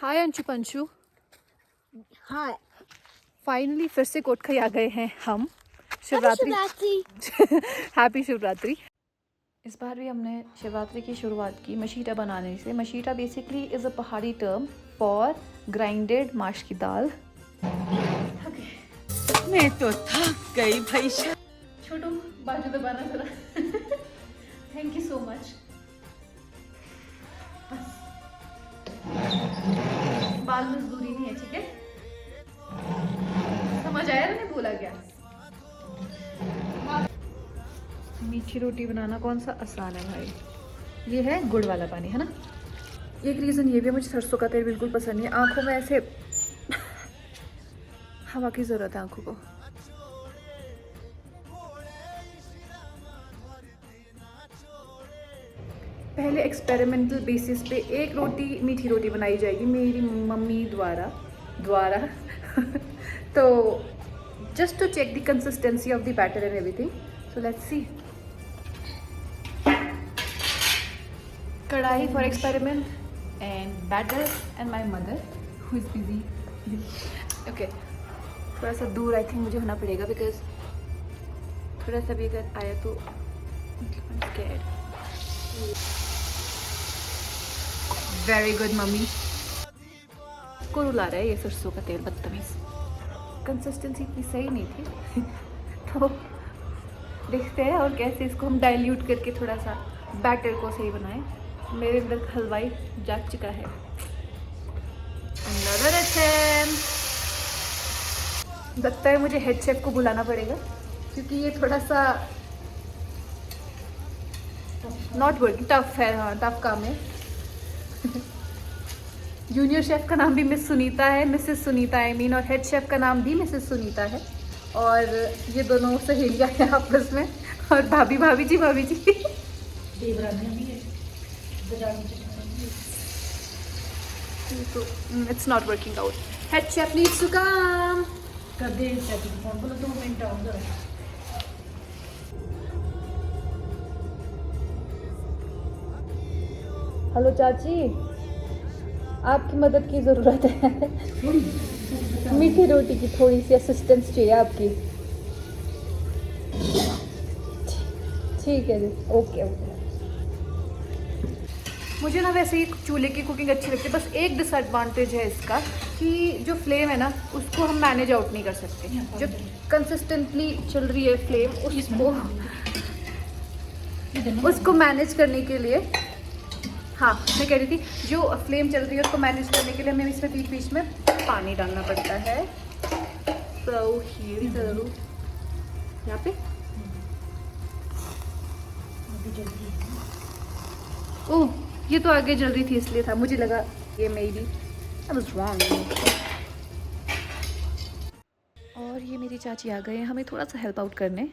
हाय अंशु पंशु। हाय। Finally फिर से कोटखाई आ गए हैं हम। शिवरात्रि हैप्पी शिवरात्रि। इस बार भी हमने शिवरात्रि की शुरुआत की मशीटा बनाने से। मशीटा बेसिकली इज़ अ पहाड़ी टर्म फॉर ग्राइंडेड माश की दाल। मैं तो थक गई भाई। छोटू बाजू दबाना जरा। Thank you so much. बाल मजदूरी नहीं है, ठीक है? समझ आया? मैंने बोला क्या? मीठी रोटी बनाना कौन सा आसान है भाई। ये है गुड़ वाला पानी, है ना? एक रीज़न ये भी है, मुझे सरसों का तेल बिल्कुल पसंद नहीं है। आंखों में ऐसे हवा की ज़रूरत है आंखों को। पहले एक्सपेरिमेंटल बेसिस पे एक रोटी मीठी रोटी बनाई जाएगी मेरी मम्मी द्वारा तो just to check the consistency of the batter and everything, so let's see. कढ़ाई for experiment and batter and my mother who is busy. Okay, थोड़ा सा दूर आई थिंक मुझे होना पड़ेगा बिकॉज थोड़ा सा भी अगर आया तो वेरी गुड मम्मी। को रुला रहा है ये सरसों का तेल, बदतमीज। कंसिस्टेंसी इतनी सही नहीं थी तो देखते हैं और कैसे इसको हम डाइल्यूट करके थोड़ा सा बैटर को सही बनाएं। मेरे अंदर का हलवाई जाग चुका है। Another attempt। लगता है मुझे हेड शेफ को बुलाना पड़ेगा क्योंकि ये थोड़ा सा नॉट वर्किंग, टफ है। हाँ, टफ काम है। जूनियर शेफ का नाम भी मिस सुनीता है, मिसेस सुनीता आई मीन, और हेड शेफ का नाम भी मिसेस सुनीता है। और ये दोनों सहेलियाँ हैं आपस में। और भाभी भाभी जी तो it's not working out. Head chef needs to come. कर दे बोलो 2 मिनट और दो। हेलो चाची, आपकी मदद की ज़रूरत है। मीठी रोटी की थोड़ी सी असिस्टेंस चाहिए आपकी। ठीक है जी, ओके ओके। मुझे ना वैसे ही चूल्हे की कुकिंग अच्छी लगती है, बस एक डिसएडवांटेज है इसका कि जो फ्लेम है ना उसको हम मैनेज आउट नहीं कर सकते। जो कंसिस्टेंटली चल रही है फ्लेम उसको मैनेज करने के लिए, हाँ मैं कह रही थी जो फ्लेम चल रही है उसको मैनेज करने के लिए हमें इसमें बीच बीच में पानी डालना पड़ता है। तो यहाँ पे ओह, ये तो आगे जल रही थी इसलिए था, मुझे लगा ये मेरी आई वाज रॉन्ग। और ये मेरी चाची आ गए हैं हमें थोड़ा सा हेल्प आउट करने।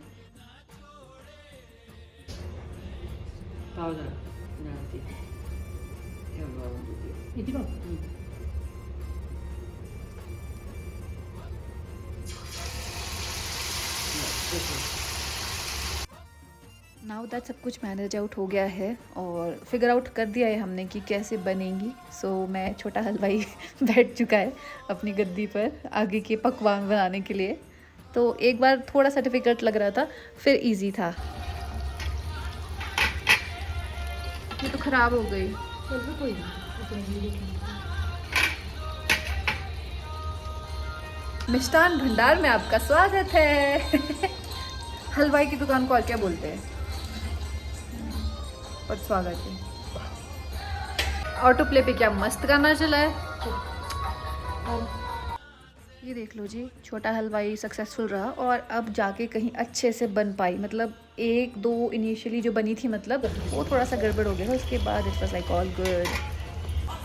नाउ दैट सब कुछ मैनेज आउट हो गया है और फिगर आउट कर दिया है हमने कि कैसे बनेंगी। सो मैं छोटा हलवाई बैठ चुका है अपनी गद्दी पर आगे के पकवान बनाने के लिए। तो एक बार थोड़ा सा डिफिकल्ट लग रहा था, फिर इजी था। ये तो खराब हो गई। कोई मिष्ठान भंडार में आपका स्वागत है। हलवाई की दुकान को और क्या बोलते हैं, पर स्वागत है। ऑटो प्ले पे क्या मस्त गाना चला है। ये देख लो जी, छोटा हलवाई सक्सेसफुल रहा और अब जाके कहीं अच्छे से बन पाई। मतलब 1-2 इनिशियली जो बनी थी मतलब वो थोड़ा सा गड़बड़ हो गया, उसके बाद it was like all good.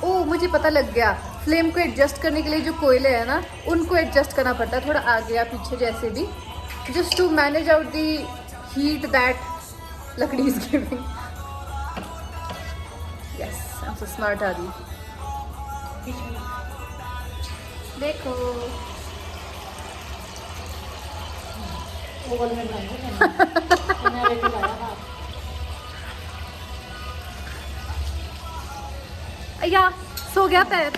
Oh, मुझे पता लग गया। फ्लेम को एडजस्ट करने के लिए जो कोयले है ना उनको एडजस्ट करना पड़ता है, थोड़ा आगे या पीछे जैसे भी, just to manage out the heat that लकड़ी is giving. Yes, I am so smart आदि। देखो या सो गया पैर।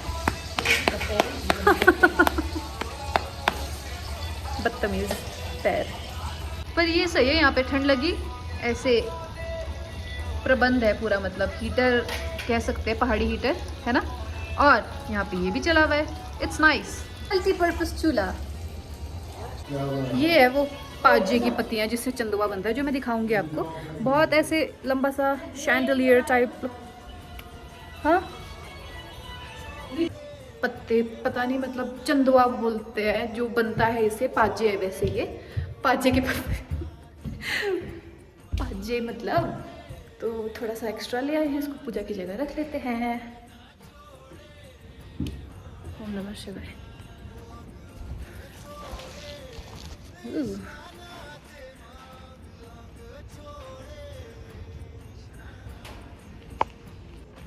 बदतमीज पैर। पर ये सही है, यहाँ पे ठंड लगी ऐसे प्रबंध है पूरा, मतलब हीटर कह सकते हैं, पहाड़ी हीटर है ना। और यहाँ पे ये भी चला हुआ है, इट्स नाइस। मल्टीपर्पज चूल्हा। ये है वो पाजे की पत्तियाँ जिससे चंदुआ बनता है, जो मैं दिखाऊंगी आपको। बहुत ऐसे लंबा सा शैंडलियर टाइप, हाँ पत्ते, पता नहीं, मतलब चंदुआ बोलते हैं जो बनता है इसे। पाजे है वैसे ये, पाजे के पत्ते पाजे मतलब। तो थोड़ा सा एक्स्ट्रा ले आए हैं, इसको पूजा की जगह रख लेते हैं। ओम नमः शिवाय।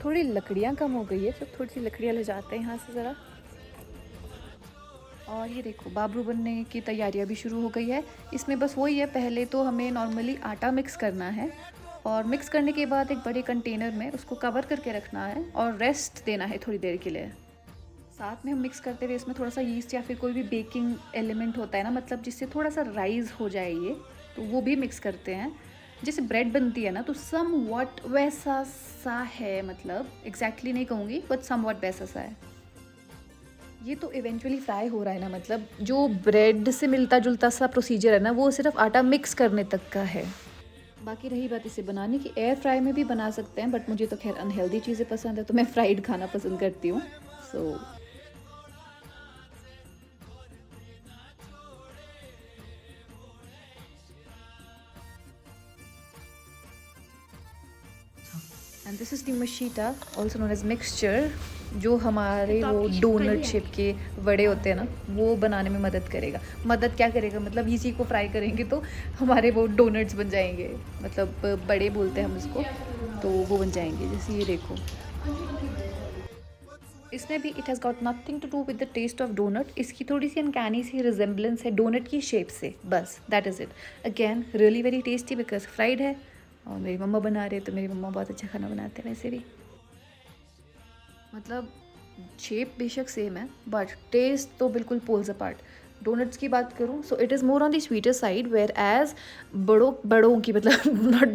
थोड़ी लकड़ियाँ कम हो गई है, तो थोड़ी सी लकड़ियाँ ले जाते हैं यहाँ से ज़रा। और ये देखो बाबरू बनने की तैयारियाँ भी शुरू हो गई है। इसमें बस वही है, पहले तो हमें नॉर्मली आटा मिक्स करना है, और मिक्स करने के बाद एक बड़े कंटेनर में उसको कवर करके रखना है और रेस्ट देना है थोड़ी देर के लिए। साथ में हम मिक्स करते हुए इसमें थोड़ा सा यीस्ट या फिर कोई भी बेकिंग एलिमेंट होता है ना, मतलब जिससे थोड़ा सा राइज हो जाए ये, तो वो भी मिक्स करते हैं। जैसे ब्रेड बनती है ना, तो सम वॉट वैसा सा है, मतलब एग्जैक्टली नहीं कहूँगी बट सम वॉट वैसा सा है। ये तो इवेंचुअली फ्राई हो रहा है ना, मतलब जो ब्रेड से मिलता जुलता सा प्रोसीजर है ना, वो सिर्फ आटा मिक्स करने तक का है। बाकी रही बात इसे बनाने की, एयर फ्राई में भी बना सकते हैं, बट मुझे तो खैर अनहेल्दी चीज़ें पसंद है, तो मैं फ्राइड खाना पसंद करती हूँ। So and this is the मशीटा, ऑल्सो नोन एज मिक्सचर, जो हमारे वो डोनट शेप के वड़े होते हैं ना, वो बनाने में मदद करेगा। मदद क्या करेगा, मतलब इसी को फ्राई करेंगे तो हमारे वो डोनट्स बन जाएंगे, मतलब बड़े बोलते हैं हम इसको, तो वो बन जाएंगे। जैसे ये देखो, इसमें भी it has got nothing to do with the taste of donut. इसकी थोड़ी सी अनकैनी सी रिजेम्बलेंस है डोनट की शेप से, बस that is it. Again really very tasty because fried है, और मेरी मम्मा बना रहे हैं, तो मेरी मम्मा बहुत अच्छा खाना बनाते हैं वैसे भी। मतलब शेप बेशक सेम है, बट टेस्ट तो बिल्कुल पोल्स अपार्ट। डोनट्स की बात करूँ, so it is more on the sweeter side, whereas बड़ों की, मतलब नॉट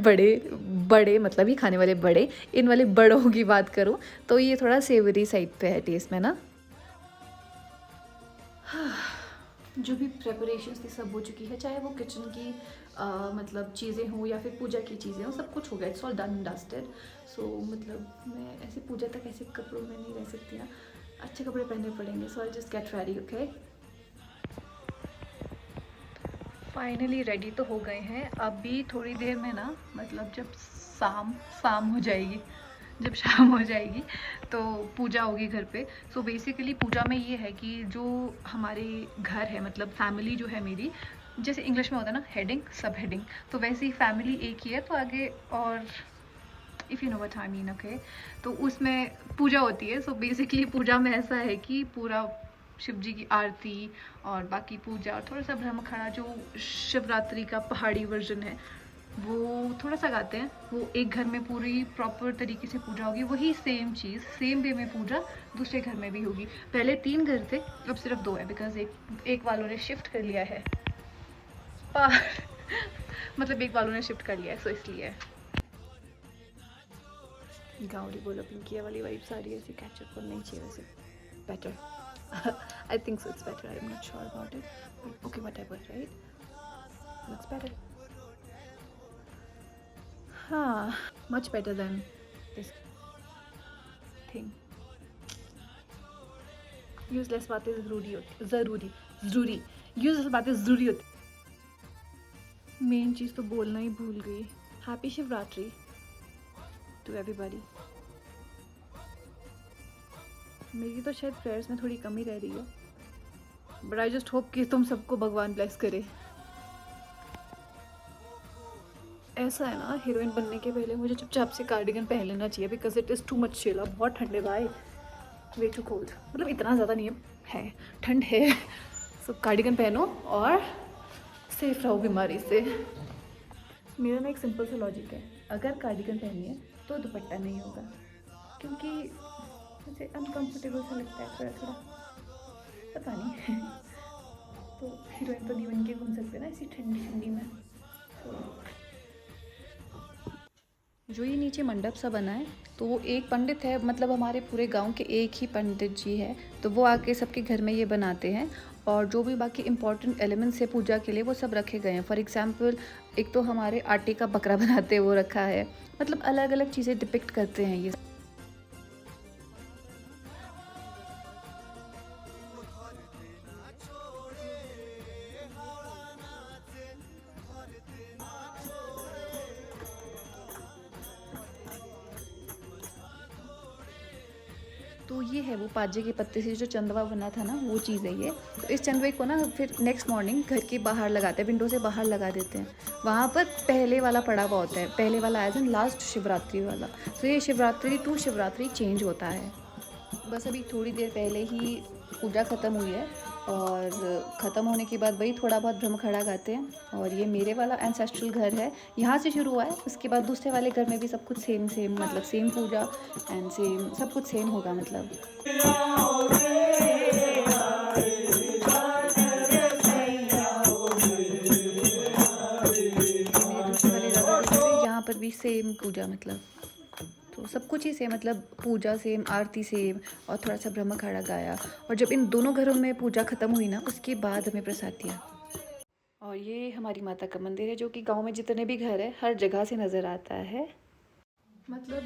बड़े मतलब ही खाने वाले बड़े, इन वाले बड़ों की बात करूँ तो ये थोड़ा सेवरी साइड पे है टेस्ट में ना। जो भी प्रेपरेशंस थी सब हो चुकी है, चाहे वो किचन की मतलब चीज़ें हों या फिर पूजा की चीज़ें हों, सब कुछ हो गया, इट्स ऑल डन डस्टेड। सो मतलब मैं ऐसे पूजा तक ऐसे कपड़ों में नहीं रह सकती ना, अच्छे कपड़े पहनने पड़ेंगे। So I just get ready, okay. Finally ready तो हो गए हैं। अभी थोड़ी देर में ना, मतलब जब शाम हो जाएगी, जब शाम हो जाएगी तो पूजा होगी घर पे। सो बेसिकली पूजा में ये है कि जो हमारे घर है, मतलब फैमिली जो है मेरी, जैसे इंग्लिश में होता है ना हेडिंग सब हेडिंग, तो वैसे ही फैमिली एक ही है, तो आगे और if you know what I mean, okay, तो उसमें पूजा होती है। सो बेसिकली पूजा में ऐसा है कि पूरा शिव जी की आरती और बाकी पूजा और थोड़ा सा ब्रह्मखड़ा, जो शिवरात्रि का पहाड़ी वर्जन है, वो थोड़ा सा गाते हैं। वो एक घर में पूरी प्रॉपर तरीके से पूजा होगी, वही सेम चीज़ सेम वे में पूजा दूसरे घर में भी होगी। पहले 3 घर थे, अब सिर्फ 2 है, बिकॉज एक वालों ने शिफ्ट कर लिया है मतलब एक वालों ने शिफ्ट कर लिया है, सो इसलिए गाँवली बोलो पिंकी वाली वाइब्स आ रही है। ऐसी कैचअप नहीं चाहिए वैसे, better I think so, it's better. I'm not sure about it, but okay, whatever, right? Looks better. हाँ, much better than this thing. Useless बातें ज़रूरी useless बातें ज़रूरी होती। मेन चीज़ तो बोलना ही भूल गई। Happy Shivratri to everybody. मेरी तो शायद प्रेयर्स में थोड़ी कमी रह रही है, बट आई जस्ट होप कि तुम सबको भगवान ब्लेस करे। ऐसा है ना, हीरोइन बनने के पहले मुझे चुपचाप से कार्डिगन पहन लेना चाहिए, because it is too much chill. बहुत ठंड है भाई, वे टू कोल्ड, मतलब इतना ज़्यादा नहीं है, ठंड है। सो कार्डिगन पहनो और सेफ रहो बीमारी से। मेरा ना एक सिंपल सा लॉजिक है, अगर कार्डिगन पहनी है तो दुपट्टा नहीं होगा, क्योंकि जैसे अनकंफर्टेबल सा लगता है थोड़ा थोड़ा, पता नहीं। तो हीरोइन तो नहीं बन के घूम सकते ना ऐसी ठंडी ठंडी में। तो जो ये नीचे मंडप सा बना है, तो वो एक पंडित है, मतलब हमारे पूरे गांव के एक ही पंडित जी है, तो वो आके सबके घर में ये बनाते हैं। और जो भी बाकी इंपॉर्टेंट एलिमेंट्स है पूजा के लिए वो सब रखे गए हैं। फॉर एग्जांपल एक तो हमारे आटे का बकरा बनाते हैं वो रखा है, मतलब अलग अलग चीज़ें डिपिक्ट करते हैं ये। तो ये है वो पाजे के पत्ते से जो चंदवा बना था ना, वो चीज़ है ये। तो इस चंदवे को ना फिर नेक्स्ट मॉर्निंग घर के बाहर लगाते हैं, विंडो से बाहर लगा देते हैं। वहाँ पर पहले वाला पड़ा हुआ होता है, पहले वाला एज इन लास्ट शिवरात्रि वाला। तो ये शिवरात्रि टू शिवरात्रि चेंज होता है। बस अभी थोड़ी देर पहले ही पूजा ख़त्म हुई है, और ख़त्म होने के बाद वही थोड़ा बहुत ब्रह्मखड़ा गाते हैं। और ये मेरे वाला एंसेस्ट्रल घर है, यहाँ से शुरू हुआ है। उसके बाद दूसरे वाले घर में भी सब कुछ सेम सेम, मतलब सेम पूजा एंड सेम सब कुछ सेम होगा मतलब। यहाँ पर भी सेम पूजा, मतलब तो सब कुछ ही सेम, मतलब पूजा सेम, आरती सेम, और थोड़ा सा ब्रह्मखाड़ा गाया। और जब इन दोनों घरों में पूजा ख़त्म हुई ना, उसके बाद हमें प्रसाद दिया। और ये हमारी माता का मंदिर है, जो कि गांव में जितने भी घर है हर जगह से नज़र आता है। मतलब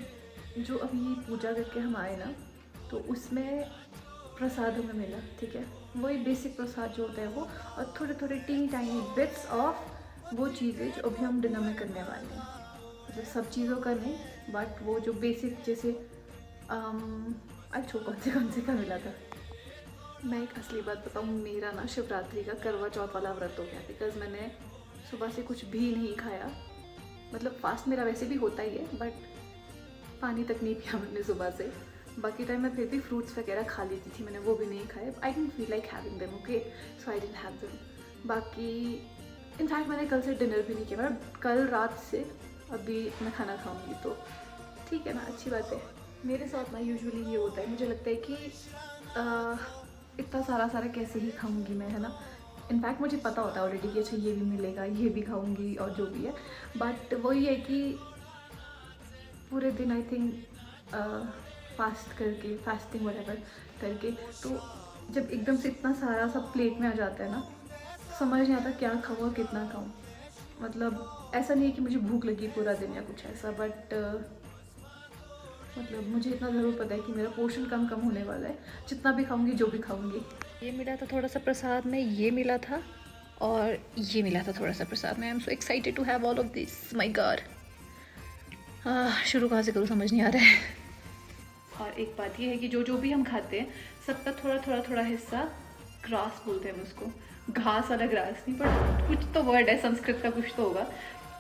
जो अभी पूजा करके हम आए ना, तो उसमें प्रसाद हमें मिला, ठीक है, वही बेसिक प्रसाद जो होता है वो, और थोड़े थोड़े टीनी टाइनी बिट्स ऑफ वो चीज़ें जो अभी हम डिनर में करने वाले हैं। मतलब सब चीज़ों का नहीं, बट वो जो बेसिक, जैसे अच्छा कौन से का मिला था। मैं एक असली बात बताऊँ, मेरा ना शिवरात्रि का करवा चौथ वाला व्रत हो गया, बिकॉज मैंने सुबह से कुछ भी नहीं खाया। मतलब फास्ट मेरा वैसे भी होता ही है, बट पानी तक नहीं पिया मैंने सुबह से। बाकी टाइम मैं फिर भी फ्रूट्स वगैरह खा लेती थी, मैंने वो भी नहीं खाए। I didn't feel like having them, okay, so I didn't have them. बाकी इनफैक्ट मैंने कल से डिनर भी नहीं किया, मतलब कल रात से अभी मैं खाना खाऊंगी, तो ठीक है ना, अच्छी बात है। मेरे साथ ना यूजुअली ये होता है, मुझे लगता है कि इतना सारा कैसे ही खाऊंगी मैं, है ना। इनफैक्ट मुझे पता होता है ऑलरेडी कि अच्छा ये भी मिलेगा, ये भी खाऊंगी और जो भी है, बट वही है कि पूरे दिन आई थिंक फास्ट करके, फास्टिंग वगैरह करके, तो जब एकदम से इतना सारा सब प्लेट में आ जाता है ना, समझ नहीं आता क्या खाऊँ और कितना खाऊँ। मतलब ऐसा नहीं है कि मुझे भूख लगी पूरा दिन या कुछ ऐसा, बट मतलब मुझे इतना ज़रूर पता है कि मेरा पोर्शन कम होने वाला है, जितना भी खाऊंगी, जो भी खाऊंगी। ये मिला था थोड़ा सा प्रसाद में, ये मिला था, और ये मिला था थोड़ा सा प्रसाद में। I am so excited to have all of this, my God. शुरू कहाँ से करूँ समझ नहीं आ रहा है। और एक बात ये है कि जो भी हम खाते हैं, सबका थोड़ा हिस्सा ग्रास बोलते हैं उसको, घास वाला ग्रास नहीं, पर कुछ तो वर्ड है संस्कृत का, कुछ तो होगा,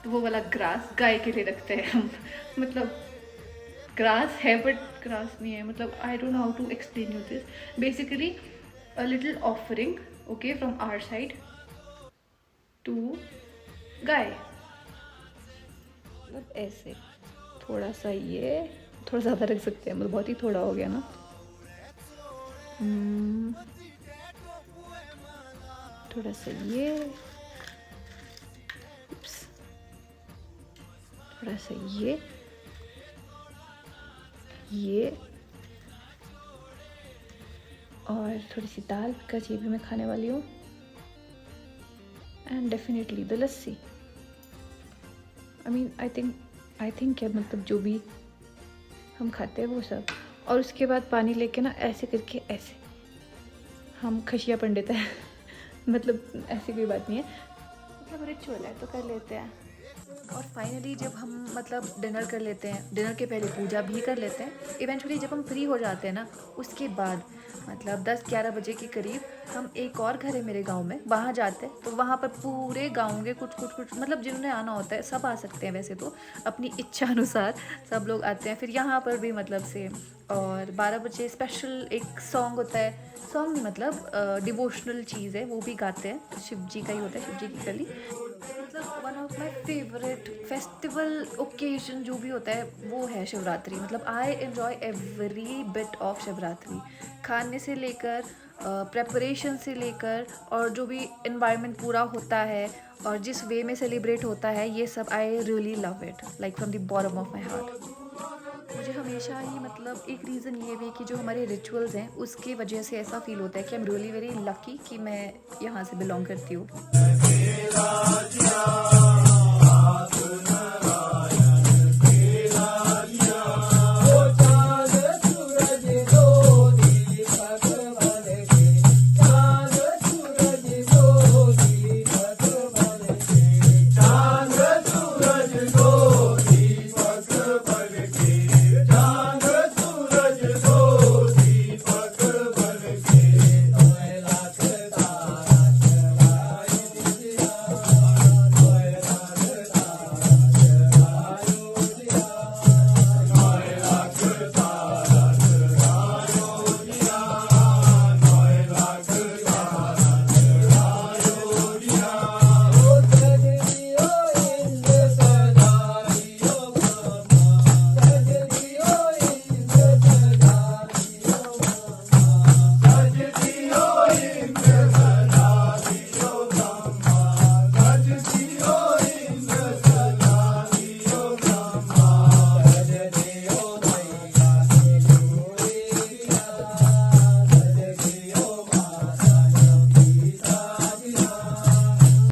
तो वो वाला ग्रास गाय के लिए रखते हैं हम। मतलब ग्रास है बट ग्रास नहीं है, मतलब I don't know how to explain you this. Basically a little offering, okay, from our side to गाय। मतलब ऐसे थोड़ा सा, ये थोड़ा ज़्यादा रख सकते हैं, मतलब बहुत ही थोड़ा हो गया ना। थोड़ा सा ये, थोड़ा सा ये और थोड़ी सी दाल, बिकॉज ये भी मैं खाने वाली हूँ, and definitely the lassi. I think क्या, मतलब जो भी हम खाते हैं वो सब। और उसके बाद पानी लेके ना ऐसे करके, ऐसे हम खशिया पंडित हैं। मतलब ऐसी कोई बात नहीं है, मतलब रिचुअल है तो कर लेते हैं। और फाइनली जब हम मतलब डिनर कर लेते हैं, डिनर के पहले पूजा भी कर लेते हैं, इवेंचुअली जब हम फ्री हो जाते हैं ना, उसके बाद मतलब 10-11 बजे के करीब हम एक और घर है मेरे गांव में, वहाँ जाते हैं। तो वहाँ पर पूरे गांव के कुछ मतलब जिन्होंने आना होता है सब आ सकते हैं, वैसे तो अपनी इच्छा अनुसार सब लोग आते हैं। फिर यहाँ पर भी मतलब सेम। और 12 बजे स्पेशल एक सॉन्ग होता है, सॉन्ग नहीं मतलब डिवोशनल चीज़ है, वो भी गाते हैं, शिव जी का ही होता है, शिव जी की कली। मतलब one of my favourite festival occasion जो भी होता है वो है शिवरात्रि। मतलब I enjoy every bit of Shivratri, खाने से लेकर प्रेपरेशन से लेकर और जो भी इन्वायरमेंट पूरा होता है और जिस वे में सेलिब्रेट होता है, ये सब I really love it like from the bottom of my heart. मुझे हमेशा ही मतलब एक रीज़न ये भी कि जो हमारे रिचुअल्स हैं उसकी वजह से ऐसा फील होता है कि I am really very lucky कि मैं यहाँ से बिलोंग करती हूँ।